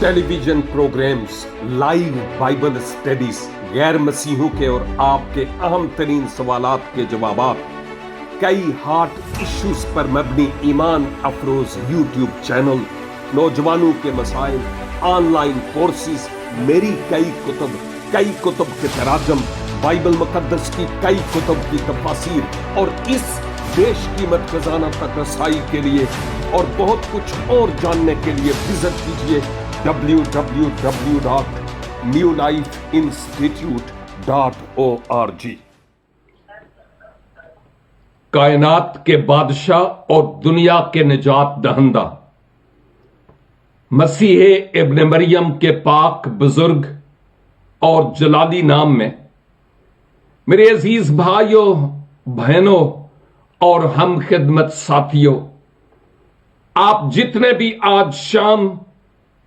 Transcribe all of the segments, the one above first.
Television programs, live Bible studies, गैर मसीहों के और आपके अहम तरीन सवालात के जवाबात, कई हार्ट इश्यूज पर मबनी ईमान अफरोज यूट्यूब चैनल, नौजवानों के मसाइल, ऑनलाइन कोर्सेज, मेरी कई कुतुब के तराजम, बाइबल मुकद्दस की कई कुतुब की तफासीर और इस बेशकीमत खजाना तक रसाई के लिए और बहुत कुछ और जानने के लिए विजिट कीजिए www.newlifeinstitute.org। कायनात के बादशाह और दुनिया के निजात दहंदा मसीह इब्न मरियम के पाक बुजुर्ग और जलाली नाम में मेरे अजीज भाइयों बहनों और हम खिदमत साथियों, आप जितने भी आज शाम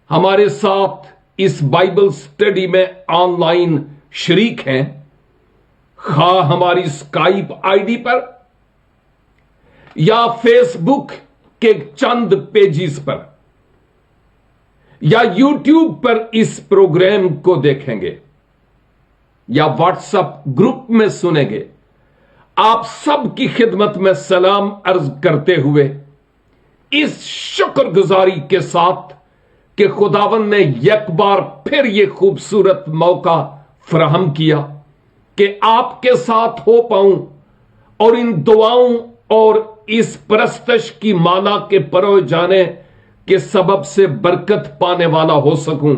हमारे साथ इस बाइबल स्टडी में ऑनलाइन शरीक हैं, खा हमारी स्काइप आईडी पर या फेसबुक के चंद पेजेस पर या यूट्यूब पर इस प्रोग्राम को देखेंगे या व्हाट्सएप ग्रुप में सुनेंगे, आप सब की खिदमत में सलाम अर्ज करते हुए इस शुक्रगुजारी के साथ कि खुदावन ने एक बार फिर यह खूबसूरत मौका फराहम किया कि आपके साथ हो पाऊं और इन दुआओं और इस परस्तश की माला के परोए जाने के सबब से बरकत पाने वाला हो सकूं।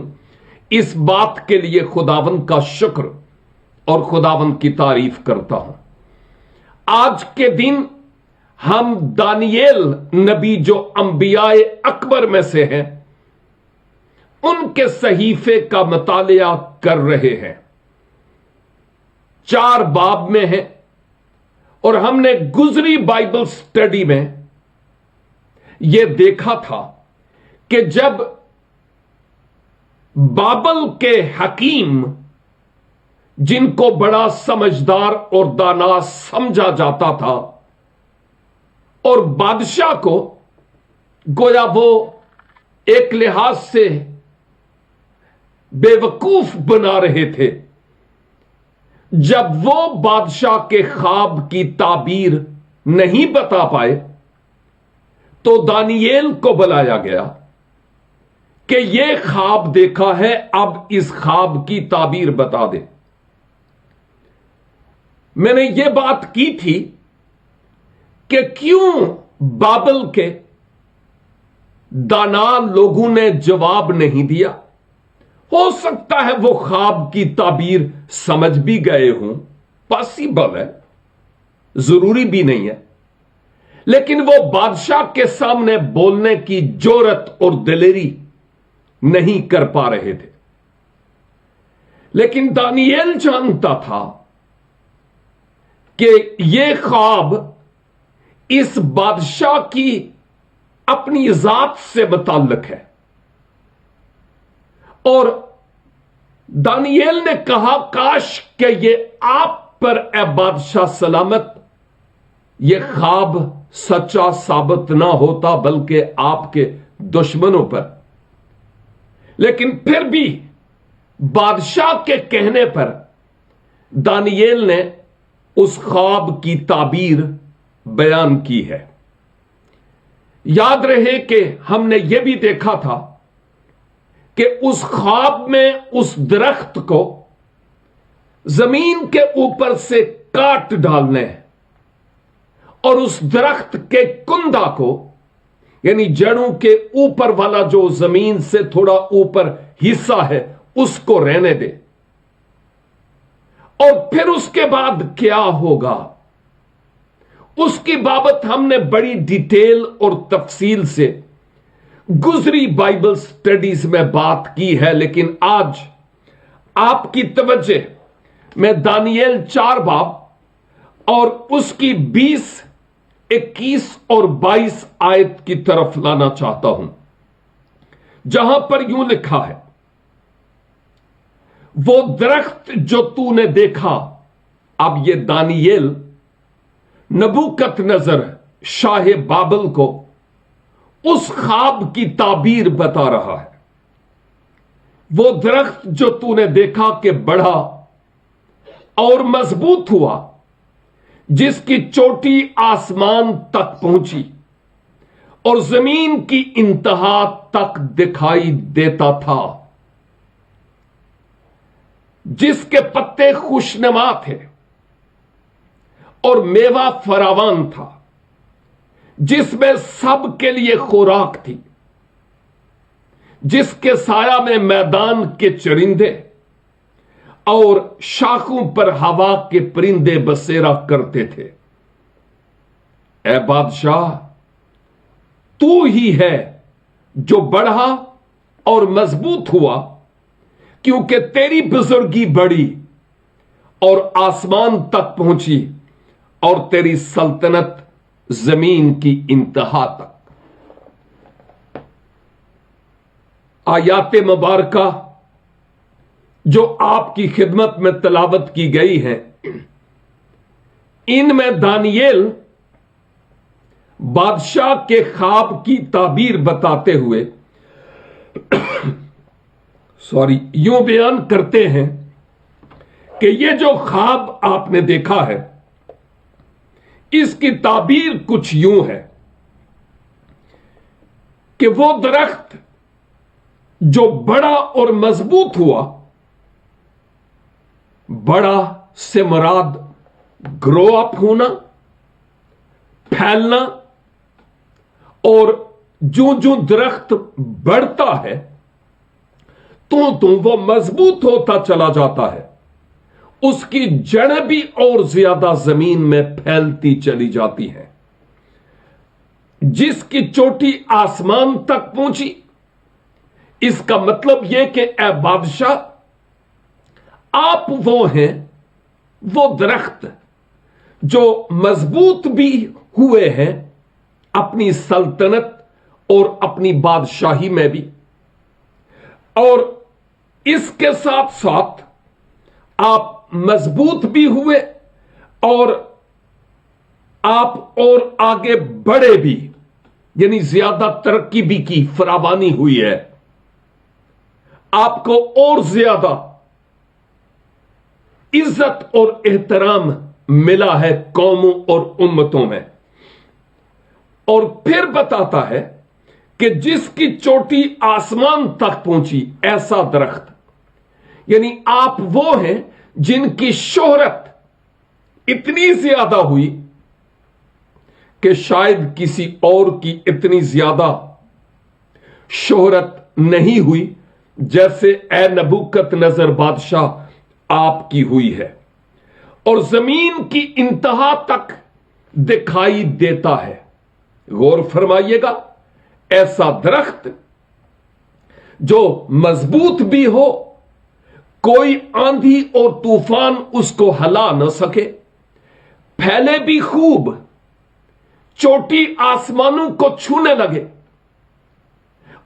इस बात के लिए खुदावन का शुक्र और खुदावन की तारीफ करता हूं। आज के दिन हम दानियेल नबी जो अंबियाए अकबर में से हैं, उनके सहीफे का मुतालिया कर रहे हैं। 4 बाब में है और हमने गुजरी बाइबल स्टडी में यह देखा था कि जब बाबल के हकीम, जिनको बड़ा समझदार और दाना समझा जाता था, और बादशाह को गोया वो एक लिहाज से बेवकूफ बना रहे थे, जब वो बादशाह के ख्वाब की ताबीर नहीं बता पाए तो दानियेल को बुलाया गया कि ये ख्वाब देखा है, अब इस ख्वाब की ताबीर बता दे। मैंने ये बात की थी कि क्यों बाबल के दाना लोगों ने जवाब नहीं दिया। हो सकता है वो ख्वाब की ताबीर समझ भी गए हों, पॉसिबल है, जरूरी भी नहीं है, लेकिन वो बादशाह के सामने बोलने की जोरत और दिलेरी नहीं कर पा रहे थे। लेकिन दानियेल जानता था कि यह ख्वाब इस बादशाह की अपनी जात से मुताल्लिक है, और दानियेल ने कहा, काश कि ये आप पर ए बादशाह सलामत ये ख्वाब सच्चा साबित ना होता, बल्कि आपके दुश्मनों पर। लेकिन फिर भी बादशाह के कहने पर दानियेल ने उस ख्वाब की ताबीर बयान की है। याद रहे कि हमने यह भी देखा था कि उस ख्वाब में उस दरख्त को जमीन के ऊपर से काट डालने और उस दरख्त के कुंदा को, यानी जड़ों के ऊपर वाला जो जमीन से थोड़ा ऊपर हिस्सा है, उसको रहने दे। और फिर उसके बाद क्या होगा, उसकी बाबत हमने बड़ी डिटेल और तफसील से गुजरी बाइबल स्टडीज में बात की है। लेकिन आज आपकी तवज्जो मैं दानियेल 4 बाब और उसकी 20, 21 और 22 आयत की तरफ लाना चाहता हूं, जहां पर यूं लिखा है, वो दरख्त जो तूने देखा। अब ये दानियेल नबूकदनेस्सर शाह बाबल को उस ख्वाब की ताबीर बता रहा है। वो दरख्त जो तूने देखा कि बढ़ा और मजबूत हुआ, जिसकी चोटी आसमान तक पहुंची और जमीन की इंतहा तक दिखाई देता था, जिसके पत्ते खुशनुमा थे और मेवा फरावान था, जिसमें सबके लिए खुराक थी, जिसके साया में मैदान के चरिंदे और शाखों पर हवा के परिंदे बसेरा करते थे। ऐ बादशाह, तू ही है जो बढ़ा और मजबूत हुआ, क्योंकि तेरी बुजुर्गी बढ़ी और आसमान तक पहुंची और तेरी सल्तनत जमीन की इंतहा तक। आयात मुबारका जो आपकी खिदमत में तलावत की गई हैं, इनमें दानियेल बादशाह के ख्वाब की ताबीर बताते हुए यूं बयान करते हैं कि ये जो ख्वाब आपने देखा है, इसकी ताबीर कुछ यूं है कि वो दरख्त जो बड़ा और मजबूत हुआ, बड़ा से मुराद ग्रो अप होना, फैलना, और जो जो दरख्त बढ़ता है तो वो मजबूत होता चला जाता है, उसकी जड़ें भी और ज्यादा जमीन में फैलती चली जाती हैं, जिसकी चोटी आसमान तक पहुंची। इसका मतलब यह कि ए बादशाह, आप वो हैं, वो दरख्त जो मजबूत भी हुए हैं अपनी सल्तनत और अपनी बादशाही में भी, और इसके साथ साथ आप मजबूत भी हुए और आप और आगे बढ़े भी, यानी ज्यादा तरक्की भी की, फरावानी हुई है, आपको और ज्यादा इज्जत और एहतराम मिला है कौमों और उम्मतों में। और फिर बताता है कि जिसकी चोटी आसमान तक पहुंची, ऐसा दरख्त, यानी आप वो हैं जिनकी शोहरत इतनी ज्यादा हुई कि शायद किसी और की इतनी ज्यादा शोहरत नहीं हुई जैसे ए नबूकतनजर बादशाह आपकी हुई है, और जमीन की इंतहा तक दिखाई देता है। गौर फरमाइएगा, ऐसा दरख्त जो मजबूत भी हो, कोई आंधी और तूफान उसको हिला न सके, फैले भी खूब, चोटी आसमानों को छूने लगे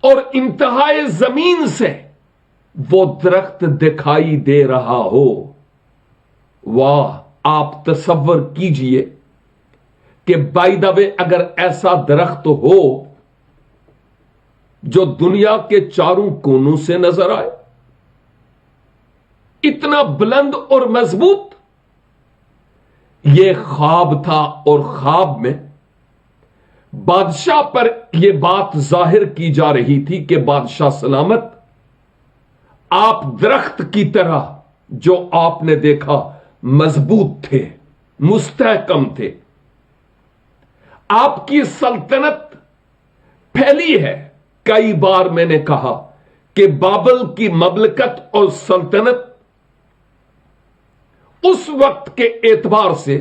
और इंतहाए जमीन से वो दरख्त दिखाई दे रहा हो। वाह, आप तसव्वुर कीजिए कि बाय द वे अगर ऐसा दरख्त हो जो दुनिया के चारों कोनों से नजर आए, इतना बुलंद और मजबूत, यह ख्वाब था, और ख्वाब में बादशाह पर यह बात जाहिर की जा रही थी कि बादशाह सलामत, आप दरख्त की तरह जो आपने देखा मजबूत थे, मुस्तहकम थे, आपकी सल्तनत फैली है। कई बार मैंने कहा कि बाबल की ममलकत और सल्तनत उस वक्त के एतबार से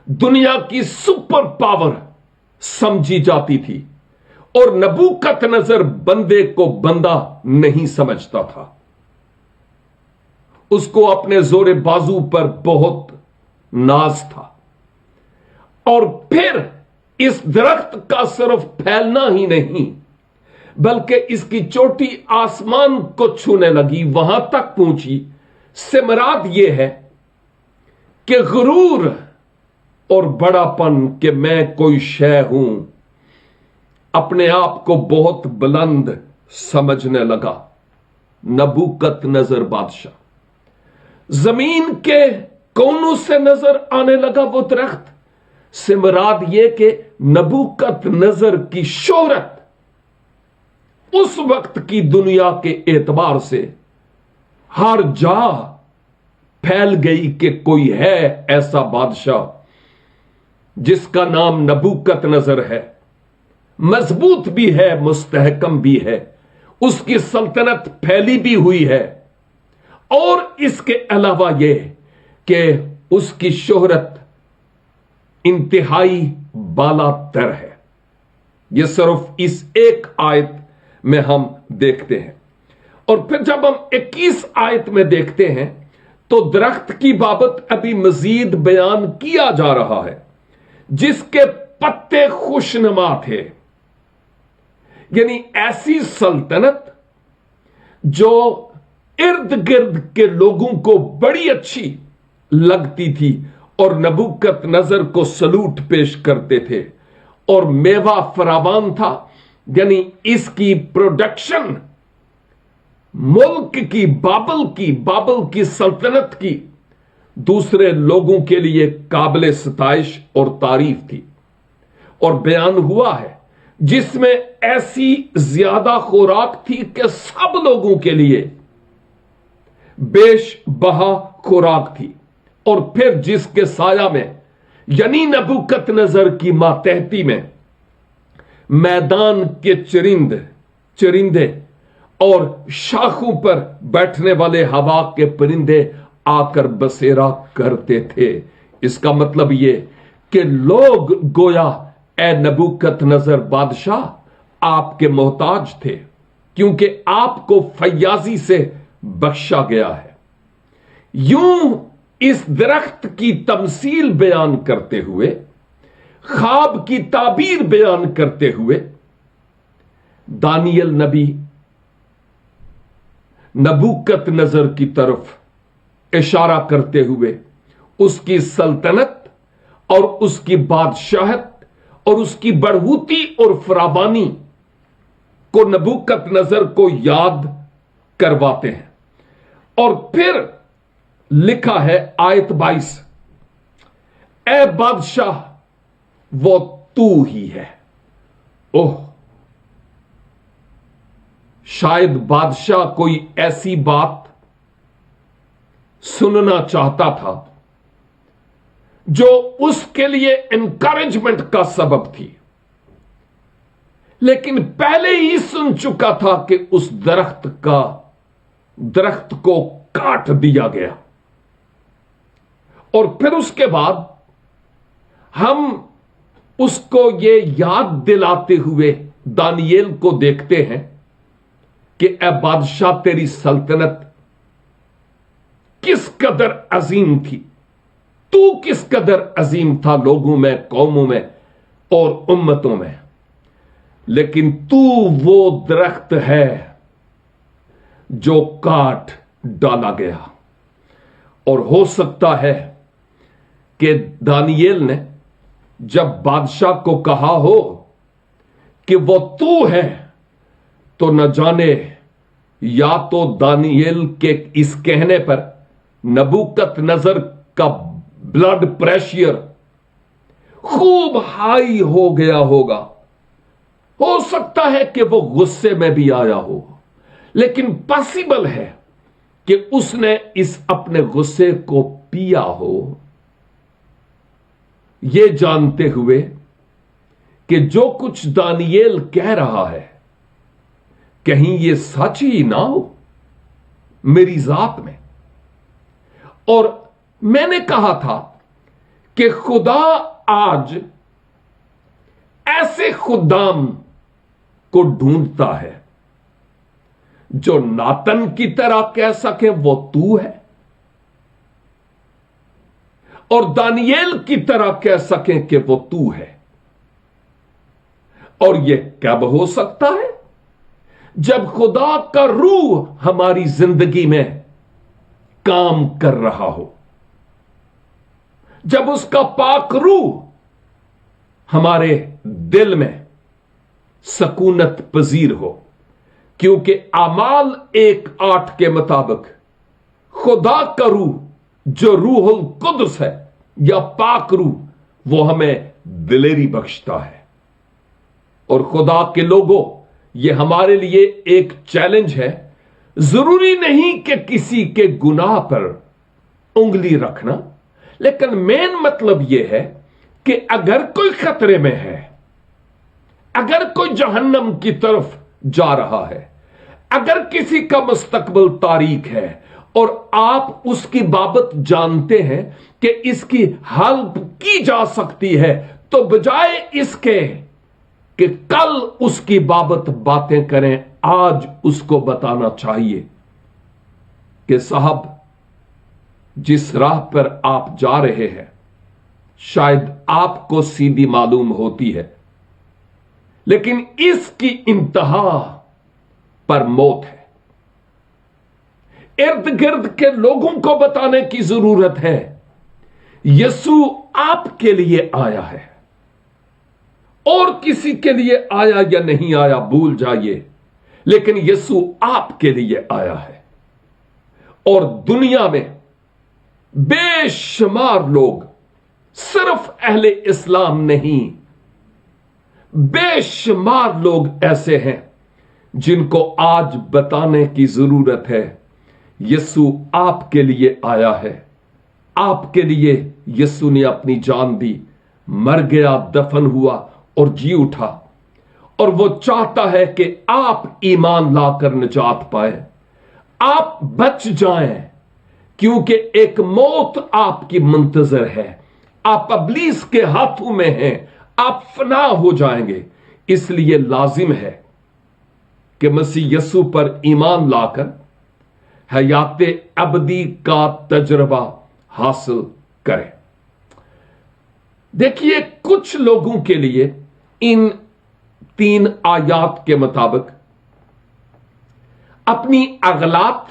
दुनिया की सुपर पावर समझी जाती थी, और नबूकतनजर बंदे को बंदा नहीं समझता था, उसको अपने जोरे बाजू पर बहुत नाज था। और फिर इस दरख्त का सिर्फ फैलना ही नहीं, बल्कि इसकी चोटी आसमान को छूने लगी, वहां तक पहुंची, से मुराद यह है कि गुरूर और बड़ापन कि मैं कोई शय हूं, अपने आप को बहुत बुलंद समझने लगा, नबूकत नजर बादशाह। जमीन के कोनों से नजर आने लगा वो दरख्त, से मुराद ये कि नबूकत नजर की शोहरत उस वक्त की दुनिया के एतबार से हर जा फैल गई कि कोई है ऐसा बादशाह जिसका नाम नबूकत नजर है, मजबूत भी है, मुस्तहकम भी है, उसकी सल्तनत फैली भी हुई है, और इसके अलावा यह कि उसकी शोहरत इंतहाई बालातर है। यह सिर्फ इस एक आयत में हम देखते हैं। और फिर जब हम 21 आयत में देखते हैं तो दरख्त की बाबत अभी मजीद बयान किया जा रहा है, जिसके पत्ते खुशनुमा थे, यानी ऐसी सल्तनत जो इर्द गिर्द के लोगों को बड़ी अच्छी लगती थी और नबूकत नजर को सलूट पेश करते थे, और मेवा फरावान था, यानी इसकी प्रोडक्शन मुल्क की बाबल की सल्तनत की दूसरे लोगों के लिए काबिल सताइश और तारीफ थी। और बयान हुआ है जिसमें ऐसी ज्यादा खुराक थी कि सब लोगों के लिए बेश बहा खुराक थी। और फिर जिसके साया में, यानी नबूकत नजर की मातहती में, मैदान के चरिंदे और शाखों पर बैठने वाले हवा के परिंदे आकर बसेरा करते थे। इसका मतलब यह कि लोग गोया ए नबूकत नजर बादशाह आपके मोहताज थे, क्योंकि आपको फयाजी से बख्शा गया है। यूं इस दरख्त की तमसील बयान करते हुए, ख्वाब की ताबीर बयान करते हुए, दानियल नबी नबूकत नजर की तरफ इशारा करते हुए उसकी सल्तनत और उसकी बादशाहत और उसकी बढ़ूती और फरावानी को नबूकत नजर को याद करवाते हैं। और फिर लिखा है आयत 22, ए बादशाह वो तू ही है। ओह, शायद बादशाह कोई ऐसी बात सुनना चाहता था जो उसके लिए एनकरेजमेंट का सबब थी, लेकिन पहले ही सुन चुका था कि उस दरख्त को काट दिया गया। और फिर उसके बाद हम उसको ये याद दिलाते हुए दानियेल को देखते हैं कि ए बादशाह तेरी सल्तनत किस कदर अजीम थी, तू किस कदर अजीम था लोगों में, कौमों में और उम्मतों में, लेकिन तू वो दरख्त है जो काट डाला गया। और हो सकता है कि दानियेल ने जब बादशाह को कहा हो कि वो तू है, तो न जाने या तो दानियेल के इस कहने पर नबूकत नजर का ब्लड प्रेशर खूब हाई हो गया होगा। हो सकता है कि वो गुस्से में भी आया हो, लेकिन पॉसिबल है कि उसने इस अपने गुस्से को पिया हो, ये जानते हुए कि जो कुछ दानियेल कह रहा है कहीं ये सच ही ना हो मेरी जात में। और मैंने कहा था कि खुदा आज ऐसे खुदाम को ढूंढता है जो नातन की तरह कह सके वो तू है, और दानियेल की तरह कह सके कि वो तू है। और यह कब हो सकता है? जब खुदा का रूह हमारी जिंदगी में काम कर रहा हो, जब उसका पाक रूह हमारे दिल में सकूनत पजीर हो, क्योंकि अमाल 1:8 के मुताबिक खुदा का रूह जो रूहुल कुद्स है या पाक रूह, वो हमें दिलेरी बख्शता है। और खुदा के लोगों, ये हमारे लिए एक चैलेंज है। जरूरी नहीं कि किसी के गुनाह पर उंगली रखना, लेकिन मेन मतलब यह है कि अगर कोई खतरे में है, अगर कोई जहन्नम की तरफ जा रहा है, अगर किसी का मुस्तकबिल तारीक है और आप उसकी बाबत जानते हैं कि इसकी हेल्प की जा सकती है, तो बजाय इसके कि कल उसकी बाबत बातें करें, आज उसको बताना चाहिए कि साहब, जिस राह पर आप जा रहे हैं शायद आपको सीधी मालूम होती है, लेकिन इसकी इंतहा पर मौत है। इर्द गिर्द के लोगों को बताने की जरूरत है, यीशु आपके लिए आया है। और किसी के लिए आया या नहीं आया भूल जाइए, लेकिन यीशु आपके लिए आया है। और दुनिया में बेशुमार लोग, सिर्फ अहले इस्लाम नहीं, बेशुमार लोग ऐसे हैं जिनको आज बताने की जरूरत है, यीशु आपके लिए आया है। आपके लिए यीशु ने अपनी जान दी, मर गया, दफन हुआ और जी उठा। और वो चाहता है कि आप ईमान लाकर निजात पाए, आप बच जाएं, क्योंकि एक मौत आपकी मुंतजर है। आप इब्लीस के हाथों में हैं, आप फना हो जाएंगे। इसलिए लाजिम है कि मसीह यीशु पर ईमान लाकर हयाते अबदी का तजर्बा हासिल करें। देखिए, कुछ लोगों के लिए इन 3 आयात के मुताबिक अपनी अगलात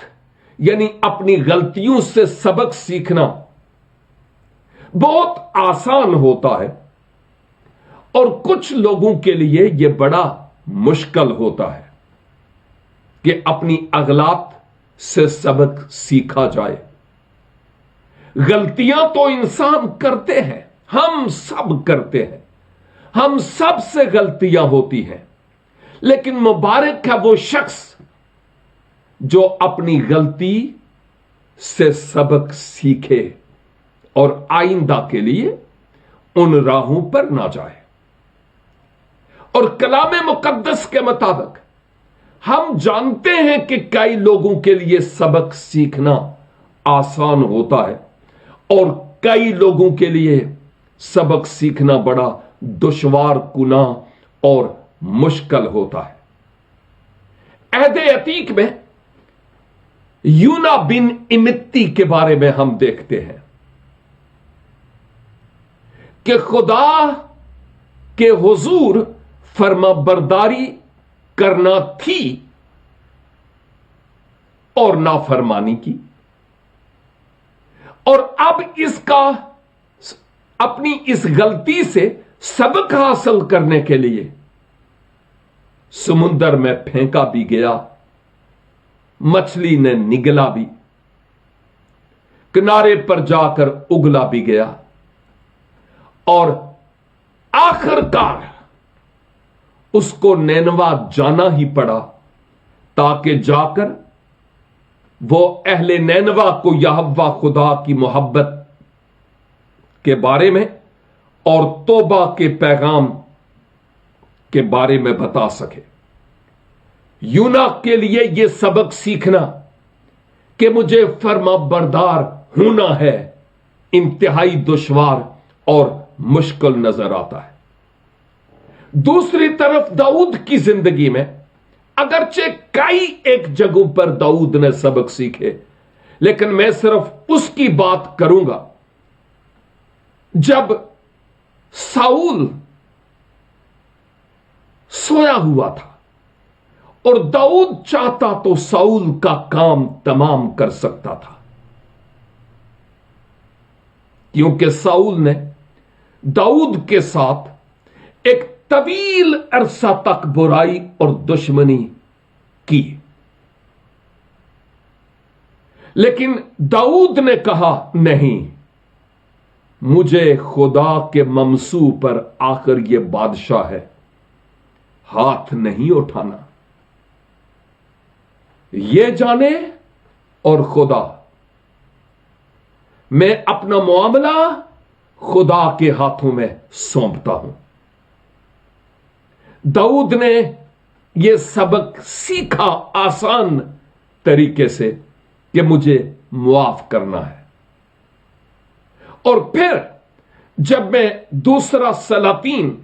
यानी अपनी गलतियों से सबक सीखना बहुत आसान होता है, और कुछ लोगों के लिए यह बड़ा मुश्किल होता है कि अपनी अगलात से सबक सीखा जाए। गलतियां तो इंसान करते हैं, हम सब करते हैं, हम सब से गलतियां होती हैं, लेकिन मुबारक है वो शख्स जो अपनी गलती से सबक सीखे और आइंदा के लिए उन राहों पर ना जाए। और कलाम मुकद्दस के मुताबिक हम जानते हैं कि कई लोगों के लिए सबक सीखना आसान होता है और कई लोगों के लिए सबक सीखना बड़ा दुश्वार कुना और मुश्किल होता है। अहद अतीक में यूना बिन इमित्ती के बारे में हम देखते हैं कि खुदा के हुजूर फर्माबरदारी करना थी और नाफरमानी की, और अब इसका अपनी इस गलती से सबक हासिल करने के लिए समुद्र में फेंका भी गया, मछली ने निगला भी, किनारे पर जाकर उगला भी गया, और आखिरकार उसको नैनवा जाना ही पड़ा, ताकि जाकर वो अहले नैनवा को यहोवा खुदा की मोहब्बत के बारे में और तौबा के पैगाम के बारे में बता सके। यूना के लिए यह सबक सीखना कि मुझे फर्माबरदार होना है इंतहाई दुश्वार और मुश्किल नजर आता है। दूसरी तरफ दाऊद की जिंदगी में अगरचे कई एक जगहों पर दाऊद ने सबक सीखे, लेकिन मैं सिर्फ उसकी बात करूंगा जब साउल सोया हुआ था और दाऊद चाहता तो साउल का काम तमाम कर सकता था, क्योंकि साउल ने दाऊद के साथ एक तवील अरसा तक बुराई और दुश्मनी की। लेकिन दाऊद ने कहा, नहीं, मुझे खुदा के ममसू पर आकर यह बादशाह है, हाथ नहीं उठाना। ये जाने और खुदा, मैं अपना मामला खुदा के हाथों में सौंपता हूं। दाऊद ने यह सबक सीखा आसान तरीके से कि मुझे मुआफ करना है। और फिर जब मैं दूसरा सलातीन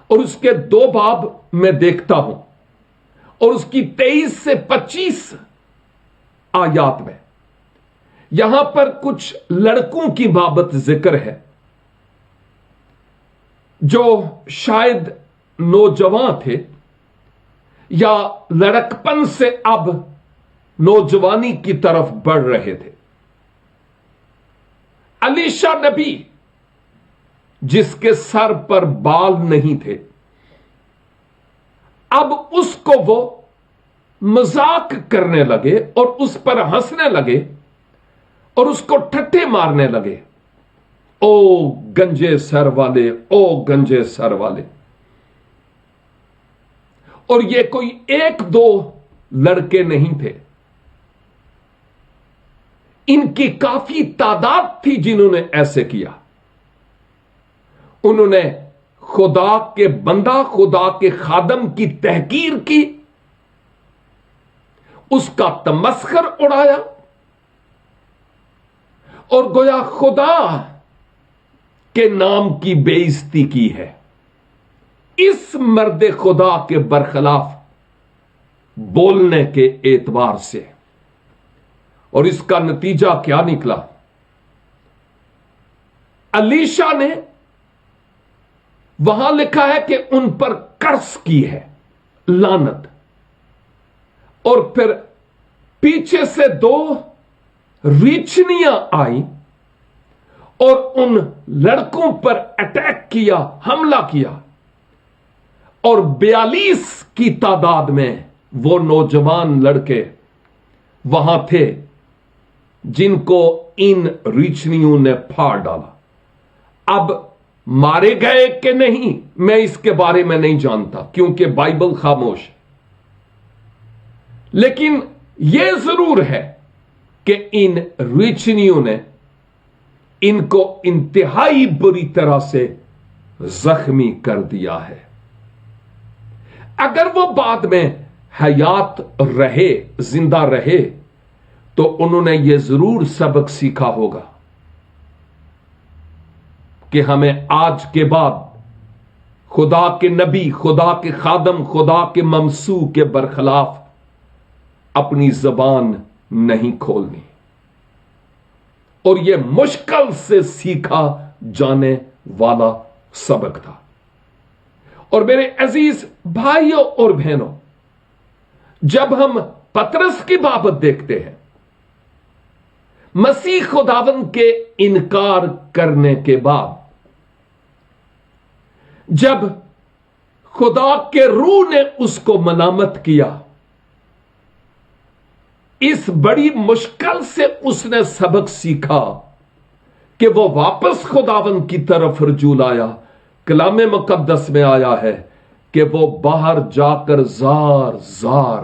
और उसके 2 बाब में देखता हूं और उसकी 23 से 25 आयात में, यहां पर कुछ लड़कों की बाबत जिक्र है जो शायद नौजवान थे या लड़कपन से अब नौजवानी की तरफ बढ़ रहे थे। अलीशा नबी, जिसके सर पर बाल नहीं थे, अब उसको वो मजाक करने लगे और उस पर हंसने लगे और उसको ठट्ठे मारने लगे। ओ गंजे सर वाले, ओ गंजे सर वाले। और ये कोई 1-2 लड़के नहीं थे, इनकी काफी तादाद थी जिन्होंने ऐसे किया। उन्होंने खुदा के बंदा, खुदा के खादम की तहकीर की, उसका तमस्खर उड़ाया और गोया खुदा के नाम की बेइज्जती की है। इस मर्द खुदा के बरखिलाफ बोलने के एतबार से। और इसका नतीजा क्या निकला? अलीशा ने, वहां लिखा है कि उन पर कर्स की है, लानत। और फिर पीछे से 2 रीछनियां आई और उन लड़कों पर अटैक किया, हमला किया। और 42 की तादाद में वो नौजवान लड़के वहां थे जिनको इन रीछनियों ने फाड़ डाला। अब मारे गए कि नहीं, मैं इसके बारे में नहीं जानता, क्योंकि बाइबल खामोश है। लेकिन यह जरूर है कि इन रीछनियों ने इनको इंतहाई बुरी तरह से जख्मी कर दिया है। अगर वो बाद में हयात रहे, जिंदा रहे, तो उन्होंने यह जरूर सबक सीखा होगा कि हमें आज के बाद खुदा के नबी, खुदा के खादम, खुदा के ममसू के बरखिलाफ अपनी जबान नहीं खोलनी। और यह मुश्किल से सीखा जाने वाला सबक था। और मेरे अजीज भाइयों और बहनों, जब हम पतरस की बाबत देखते हैं, मसीह खुदावन के इनकार करने के बाद, जब खुदा के रूह ने उसको मलामत किया, इस बड़ी मुश्किल से उसने सबक सीखा कि वो वापस खुदावन की तरफ रजू लाया। कलामे मुकद्दस में आया है कि वो बाहर जाकर जार जार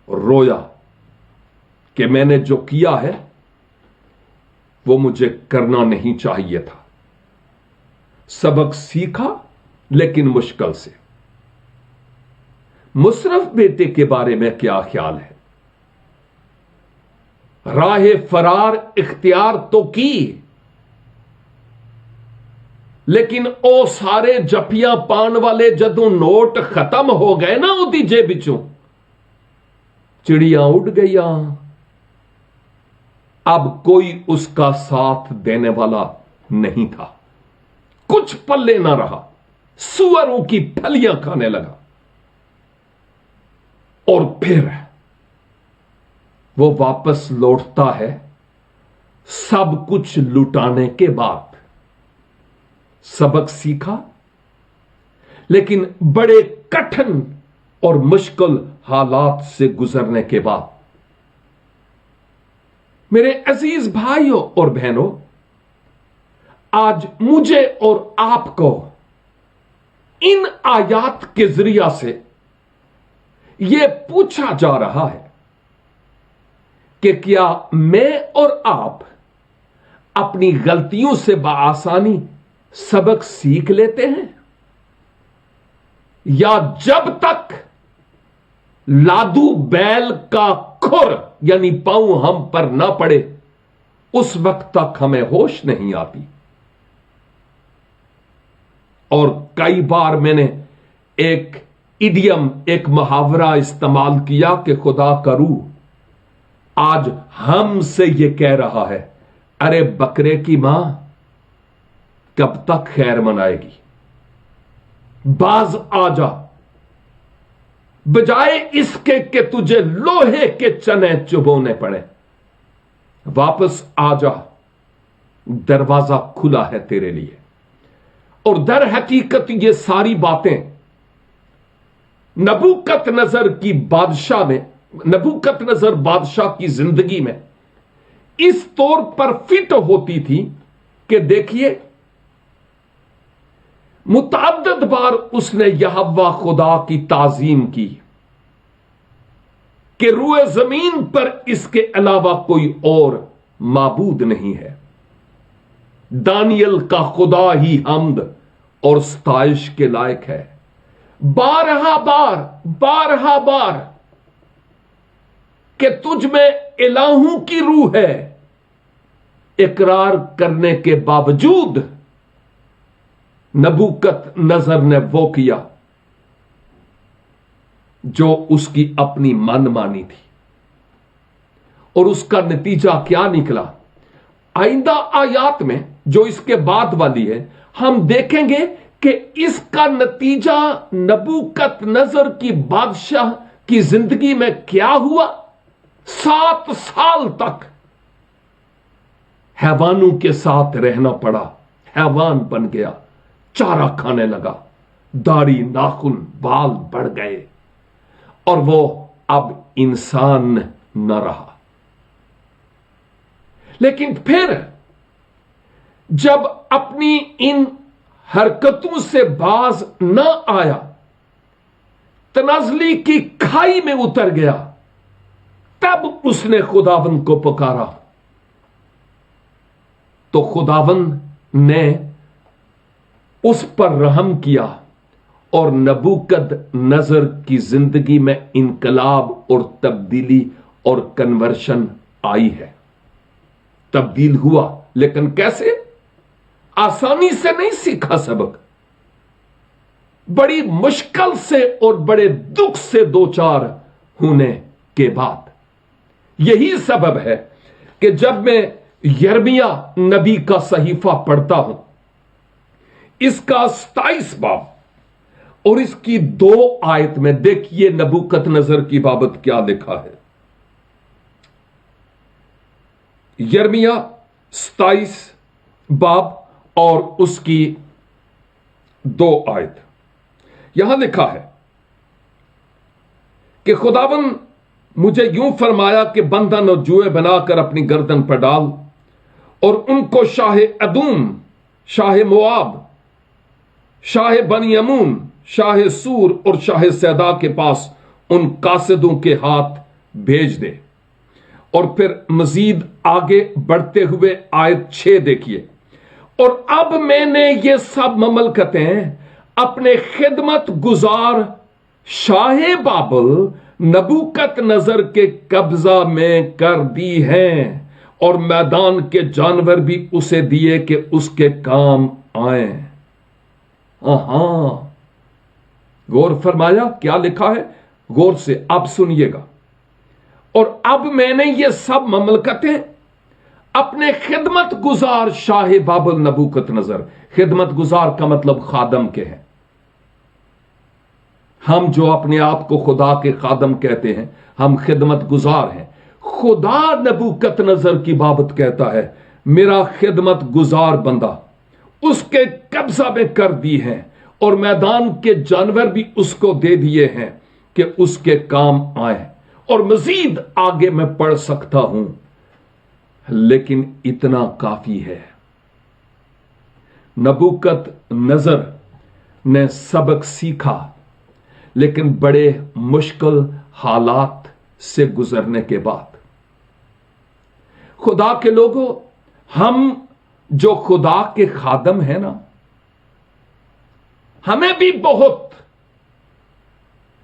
रोया कि मैंने जो किया है वो मुझे करना नहीं चाहिए था। सबक सीखा, लेकिन मुश्किल से। मुशर्रफ बेटे के बारे में क्या ख्याल है? राह फरार इख्तियार तो की, लेकिन ओ सारे जपियां पान वाले जदों नोट खत्म हो गए ना उदी जेब विचों, चिड़ियां उड़ गई। अब कोई उसका साथ देने वाला नहीं था, कुछ पल्ले ना रहा, सुअरों की फलियां खाने लगा। और फिर वो वापस लौटता है सब कुछ लुटाने के बाद। सबक सीखा, लेकिन बड़े कठिन और मुश्किल हालात से गुजरने के बाद। मेरे अजीज भाइयों और बहनों, आज मुझे और आपको इन आयात के जरिया से यह पूछा जा रहा है कि क्या मैं और आप अपनी गलतियों से बआसानी सबक सीख लेते हैं, या जब तक लादू बैल का खुर यानी पांव हम पर ना पड़े उस वक्त तक हमें होश नहीं आती। और कई बार मैंने एक इडियम, एक मुहावरा इस्तेमाल किया कि खुदा करूं आज हमसे यह कह रहा है, अरे बकरे की मां कब तक खैर मनाएगी, बाज आ जा, बजाय इसके कि तुझे लोहे के चने चुबोने पड़े, वापस आ जा, दरवाजा खुला है तेरे लिए। और दर हकीकत ये सारी बातें नबूकतनजर की बादशाह में, नबूकतनजर बादशाह की जिंदगी में इस तौर पर फिट होती थी कि देखिए, मुतअद्दिद बार उसने यहोवा खुदा की ताजीम की कि रूए जमीन पर इसके अलावा कोई और माबूद नहीं है। दानियल का खुदा ही हम्द और स्ताइश के लायक है। बारहा बार कि तुझ में इलाहू की रूह है, इकरार करने के बावजूद नबूकतनजर ने वो किया जो उसकी अपनी मनमानी थी। और उसका नतीजा क्या निकला? आइंदा आयात में जो इसके बाद वाली है, हम देखेंगे कि इसका नतीजा नबूकतनजर की बादशाह की जिंदगी में क्या हुआ। 7 साल तक हैवानों के साथ रहना पड़ा, हैवान बन गया, चारा खाने लगा, दाढ़ी नाखून बाल बढ़ गए और वो अब इंसान न रहा। लेकिन फिर जब अपनी इन हरकतों से बाज न आया, तनाजली की खाई में उतर गया, तब उसने खुदावंद को पुकारा तो खुदावंद ने उस पर रहम किया और नबूकतनजर की जिंदगी में इनकलाब और तब्दीली और कन्वर्शन आई है। तब्दील हुआ, लेकिन कैसे? आसानी से नहीं सीखा सबक, बड़ी मुश्किल से और बड़े दुख से दो चार होने के बाद। यही सबब है कि जब मैं यिर्मयाह नबी का सहीफा पढ़ता हूं, इसका 27 बाब और इसकी 2 आयत में देखिए नबूकतनजर की बाबत क्या लिखा है। यिर्मयाह 27 बाब और उसकी 2 आयत, यहां लिखा है कि खुदावन मुझे यूं फरमाया कि बंधन और जुए बनाकर अपनी गर्दन पर डाल और उनको शाह अदूम, शाह मोआब, शाह बनी यमून, शाह सूर और शाह सैदा के पास उन कासिदों के हाथ भेज दे। और फिर मजीद आगे बढ़ते हुए आयत 6 देखिए, और अब मैंने ये सब ममलकतें अपने खिदमत गुजार शाह बाबल नबूकतनजर के कब्जा में कर दी हैं और मैदान के जानवर भी उसे दिए कि उसके काम आए। गौर फरमाया क्या लिखा है, गौर से आप सुनिएगा। और अब मैंने ये सब ममलकतें अपने खिदमत गुजार शाह बाबल नबूकतनजर, खिदमत गुजार का मतलब खादम के हैं। हम जो अपने आप को खुदा के खादम कहते हैं, हम खिदमत गुजार हैं। खुदा नबूकतनजर की बाबत कहता है, मेरा खिदमत गुजार बंदा उसके कब्जा में कर दी है और मैदान के जानवर भी उसको दे दिए हैं کہ اس کے کام آئیں، اور مزید آگے میں پڑھ سکتا ہوں، لیکن اتنا کافی ہے۔ نبوکت نظر نے سبق سیکھا، لیکن بڑے مشکل حالات سے گزرنے کے بعد۔ خدا کے لوگوں، ہم جو خدا کے خادم ہیں نا، ہمیں بھی بہت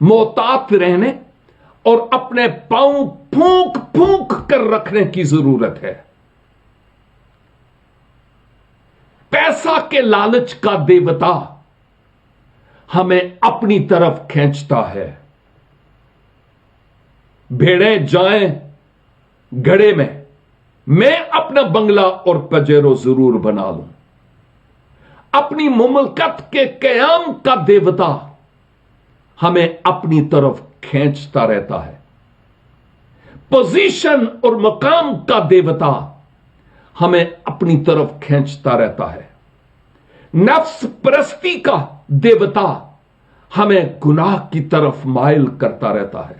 محتاط رہنے اور اپنے پاؤں پھونک پھونک کر رکھنے کی ضرورت ہے۔ پیسہ کے لالچ کا دیوتا ہمیں اپنی طرف کھینچتا ہے۔ بھیڑیں جائیں گڑھے میں اپنا بنگلہ اور پجیرو ضرور بنا لوں۔ اپنی مملکت کے قیام کا دیوتا ہمیں اپنی طرف کھینچتا رہتا ہے۔ پوزیشن اور مقام کا دیوتا ہمیں اپنی طرف کھینچتا رہتا ہے۔ نفس پرستی کا دیوتا ہمیں گناہ کی طرف مائل کرتا رہتا ہے۔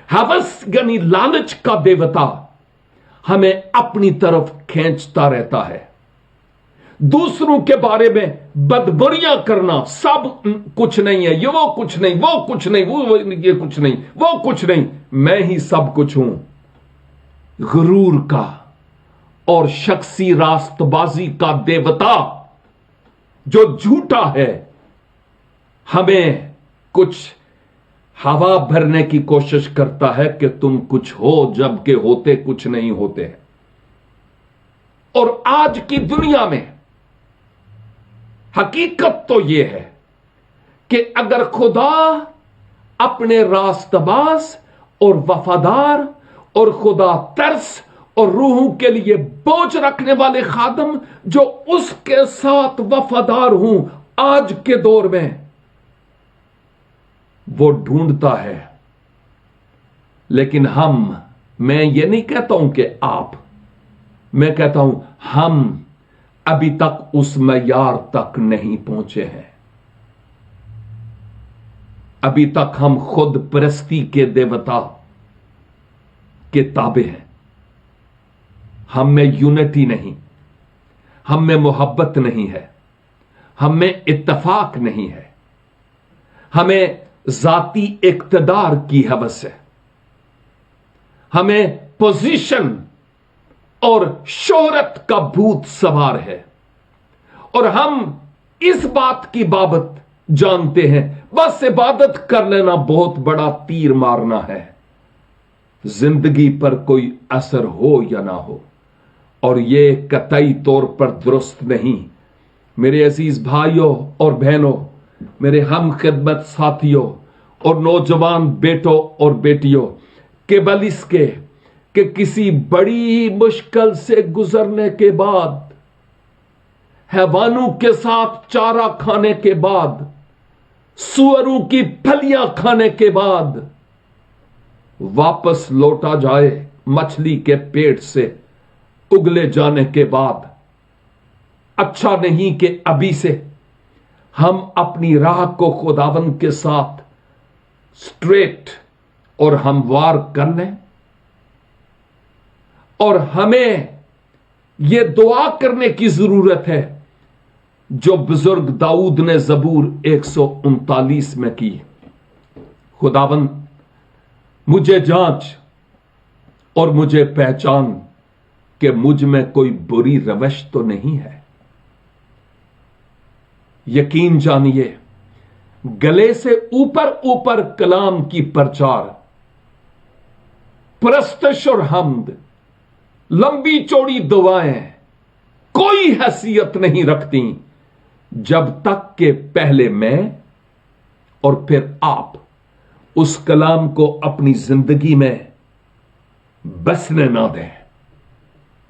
ہوس یعنی لالچ کا دیوتا ہمیں اپنی طرف کھینچتا رہتا ہے۔ دوسروں کے بارے میں بدبریاں کرنا، سب کچھ نہیں ہے، یہ وہ کچھ نہیں، وہ کچھ نہیں، وہ یہ کچھ نہیں، وہ کچھ نہیں، میں ہی سب کچھ ہوں۔ غرور کا اور شخصی راست بازی کا دیوتا جو جھوٹا ہے، ہمیں کچھ ہوا بھرنے کی کوشش کرتا ہے کہ تم کچھ ہو، جبکہ ہوتے کچھ نہیں ہوتے۔ اور آج کی دنیا میں حقیقت تو یہ ہے کہ اگر خدا اپنے راست باز اور وفادار اور خدا ترس اور روحوں کے لیے بوجھ رکھنے والے خادم جو اس کے ساتھ وفادار ہوں آج کے دور میں وہ ڈھونڈتا ہے، لیکن میں یہ نہیں کہتا ہوں کہ آپ، میں کہتا ہوں ہم ابھی تک اس معیار تک نہیں پہنچے ہیں۔ ابھی تک ہم خود پرستی کے دیوتا کے تابع ہیں۔ ہم میں یونٹی نہیں، ہم میں محبت نہیں ہے، ہم میں اتفاق نہیں ہے، ہمیں ذاتی اقتدار کی ہوس ہے، ہمیں پوزیشن اور شہرت کا بھوت سوار ہے، اور ہم اس بات کی بابت جانتے ہیں بس عبادت کر لینا بہت بڑا تیر مارنا ہے، زندگی پر کوئی اثر ہو یا نہ ہو، اور یہ قطعی طور پر درست نہیں۔ میرے عزیز بھائیوں اور بہنوں، میرے ہم خدمت ساتھیوں اور نوجوان بیٹوں اور بیٹیوں، قبل اس کے کہ کسی بڑی مشکل سے گزرنے کے بعد، حیوانوں کے ساتھ چارہ کھانے کے بعد، سوروں کی پھلیاں کھانے کے بعد واپس لوٹا جائے مچھلی کے پیٹ سے اگلے جانے کے بعد، اچھا نہیں کہ ابھی سے ہم اپنی راہ کو خداوند کے ساتھ سٹریٹ اور ہموار کر لیں، اور ہمیں یہ دعا کرنے کی ضرورت ہے جو بزرگ داؤد نے زبور 139 میں کی، خداوند مجھے جانچ اور مجھے پہچان کہ مجھ میں کوئی بری روش تو نہیں ہے۔ یقین جانیے، گلے سے اوپر اوپر کلام کی پرچار، پرستش اور حمد، لمبی چوڑی دعائیں کوئی حیثیت نہیں رکھتی جب تک کہ پہلے میں اور پھر آپ اس کلام کو اپنی زندگی میں بسنے نہ دیں،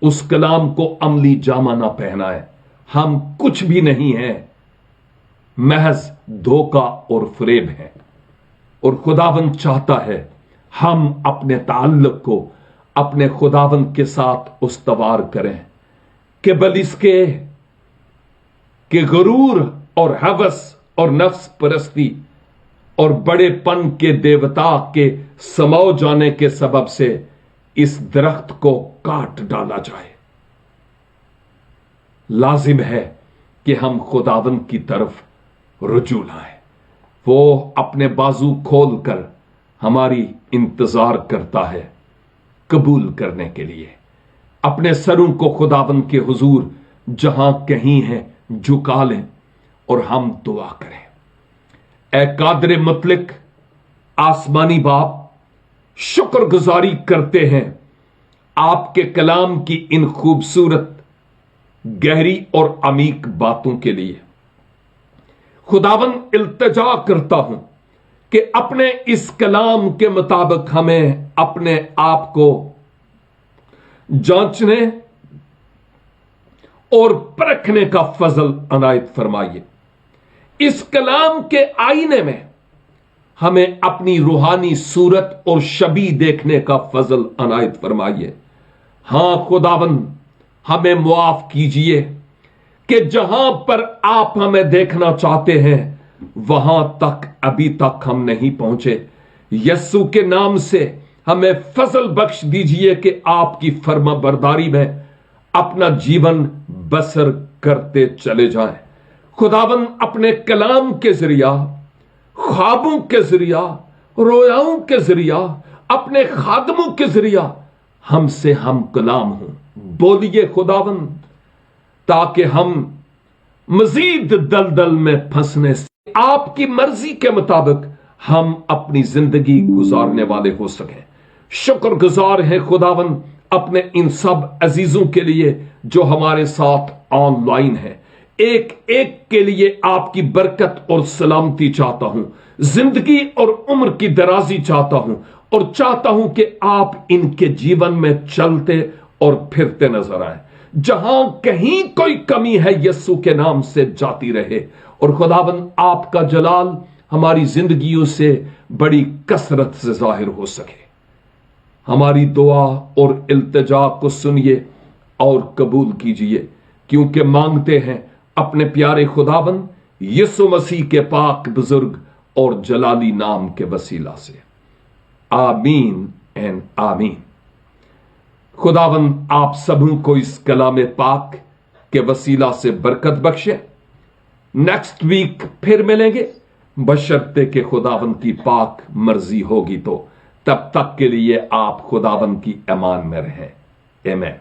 اس کلام کو عملی جامہ نہ پہنائیں۔ ہم کچھ بھی نہیں ہیں، محض دھوکہ اور فریب ہیں، اور خداوند چاہتا ہے ہم اپنے تعلق کو اپنے خداوند کے ساتھ استوار کریں، کہ بل اس کے کہ غرور اور ہوس اور نفس پرستی और बड़ेपन के देवता के समो जाने के सबब से इस दरख्त को काट डाला जाए। लाजिम है कि हम खुदावंद की तरफ रुजू लाएं। वो अपने बाजू खोलकर हमारी इंतजार करता है कबूल करने के लिए। अपने सरों को खुदावंद के हुजूर जहां कहीं है झुका लें और हम दुआ करें। ए कादर मुतलक आसमानी बाप, शुक्रगुजारी करते हैं आपके कलाम की इन खूबसूरत, गहरी और अमीक बातों के लिए। खुदावंद इल्तिजा करता हूं कि अपने इस कलाम के मुताबिक हमें अपने आप को जांचने और परखने का फजल अनायत फरमाइए। इस कलाम के आईने में हमें अपनी रूहानी सूरत और शबी देखने का फजल अनायत फरमाइए। हां खुदावंद, हमें मुआफ कीजिए कि जहां पर आप हमें देखना चाहते हैं वहां तक अभी तक हम नहीं पहुंचे। यस्सु के नाम से हमें फजल बख्श दीजिए कि आपकी फर्मा बरदारी में अपना जीवन बसर करते चले जाएं। खुदावंद, अपने कलाम के जरिया, ख्वाबों के जरिया, रोयाओं के जरिया, अपने खादमों के जरिया हमसे हम कलाम हों। बोलिए खुदावंद, ताकि हम मजीद दलदल में फंसने से आपकी मर्जी के मुताबिक हम अपनी जिंदगी गुजारने वाले हो सकें। शुक्रगुजार है खुदावंद अपने इन सब अजीजों के लिए जो हमारे साथ ऑनलाइन है। एक एक के लिए आपकी बरकत और सलामती चाहता हूं, जिंदगी और उम्र की दराजी चाहता हूं, और चाहता हूं कि आप इनके जीवन में चलते और फिरते नजर आए। जहां कहीं कोई कमी है यस्सु के नाम से जाती रहे, और खुदावंद आपका जलाल हमारी जिंदगियों से बड़ी कसरत से जाहिर हो सके। हमारी दुआ और इल्तिजा को सुनिए और कबूल कीजिए, क्योंकि मांगते हैं अपने प्यारे खुदावंद यीशु मसीह के पाक बुजुर्ग और जलाली नाम के वसीला से। आमीन एंड आमीन। खुदावंद आप सबों को इस कलाम पाक के वसीला से बरकत बख्शे। नेक्स्ट वीक फिर मिलेंगे, बशर्ते के खुदावंद की पाक मर्जी होगी तो। तब तक के लिए आप खुदावंद की अमान में रहें। आमीन।